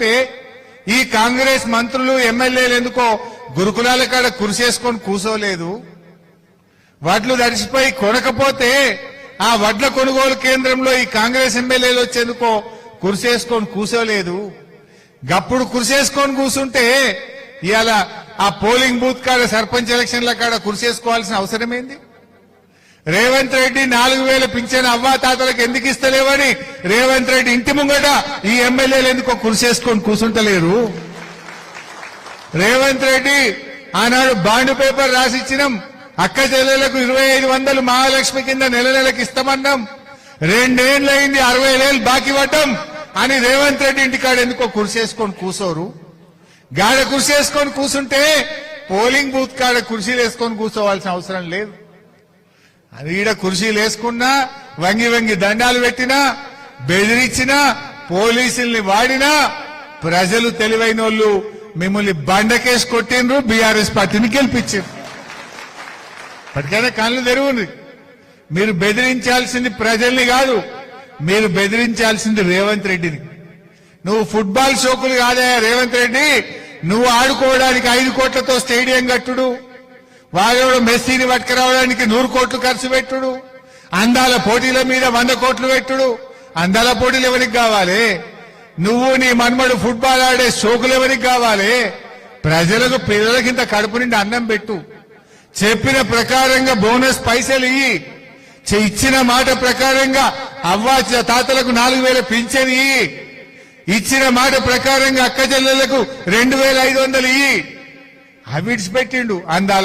ఉంటే ఈ కాంగ్రెస్ మంత్రులు ఎమ్మెల్యేలు ఎందుకో గురుకులాల కాడ కురిసేసుకొని కూసోలేదు? వడ్లు తడిసిపోయి కొనకపోతే ఆ వడ్ల కొనుగోలు కేంద్రంలో ఈ కాంగ్రెస్ ఎమ్మెల్యేలు వచ్చేందుకో కురిసేసుకొని కూసోలేదు? గప్పుడు కురిసేసుకొని కూసుంటే ఇవాళ ఆ పోలింగ్ బూత్ కాడ సర్పంచ్ ఎలక్షన్ల కాడ కురిసేసుకోవాల్సిన అవసరమేంది? రేవంత్ రెడ్డి 4,000 పింఛన్ అవ్వాతాతలకు ఎందుకు ఇస్తలేవని రేవంత్ రెడ్డి ఇంటి ముంగట ఈ ఎమ్మెల్యేలు ఎందుకో కురిసేసుకొని కూసుంటలేరు? రేవంత్ రెడ్డి ఆనాడు బాండ్ పేపర్ రాసిచ్చినాం, అక్క చెల్లెలకు 2,500 మహాలక్ష్మి కింద నెల నెలకు ఇస్తామన్నాం, 2 ఏళ్లయింది 60,000 బాకీ పడ్డం అని రేవంత్ రెడ్డి ఇంటికాడ ఎందుకో కురిసేసుకొని కూసోరు? గాడ కురిసేసుకొని కూసుంటే పోలింగ్ బూత్ కాడ కుర్చీలు వేసుకొని కూర్చోవాల్సిన అవసరం లేదు. అది ఈడ కుర్చీలు వేసుకున్నా, వంగి వంగి దండాలు పెట్టినా, బెదిరించినా, పోలీసుల్ని వాడినా ప్రజలు తెలివైన వాళ్ళు మిమ్మల్ని బండకేసి కొట్టిండ్రు, బీఆర్ఎస్ పార్టీని గెలిపించారు. పట్టుకైనా కళ్ళు తెరువుంది. మీరు బెదిరించాల్సింది ప్రజల్ని కాదు, మీరు బెదిరించాల్సింది రేవంత్ రెడ్డిని. నువ్వు ఫుట్బాల్ షోకులు కాదా రేవంత్ రెడ్డి, నువ్వు ఆడుకోవడానికి 5 కోట్లతో స్టేడియం కట్టుడు, వాడు మెస్సీని పట్టుకురావడానికి 100 కోట్లు ఖర్చు పెట్టుడు, అందాల పోటీల మీద 100 కోట్లు పెట్టుడు. అందాల పోటీలు ఎవరికి కావాలి? నువ్వు నీ మన్మడు ఫుట్బాల్ ఆడే షోకులు ఎవరికి కావాలి? ప్రజలకు పిల్లలకింత కడుపు నిండి అన్నం పెట్టు, చెప్పిన ప్రకారంగా బోనస్ పైసలు ఇయ్యి, ఇచ్చిన మాట ప్రకారంగా అవ్వా తాతలకు 4,000 పింఛన్ ఇయ్యి, ఇచ్చిన మాట ప్రకారంగా అక్క చెల్లెళ్లకు 2,500 ఇయ్యి. అవి విడిచిపెట్టిండు అందాల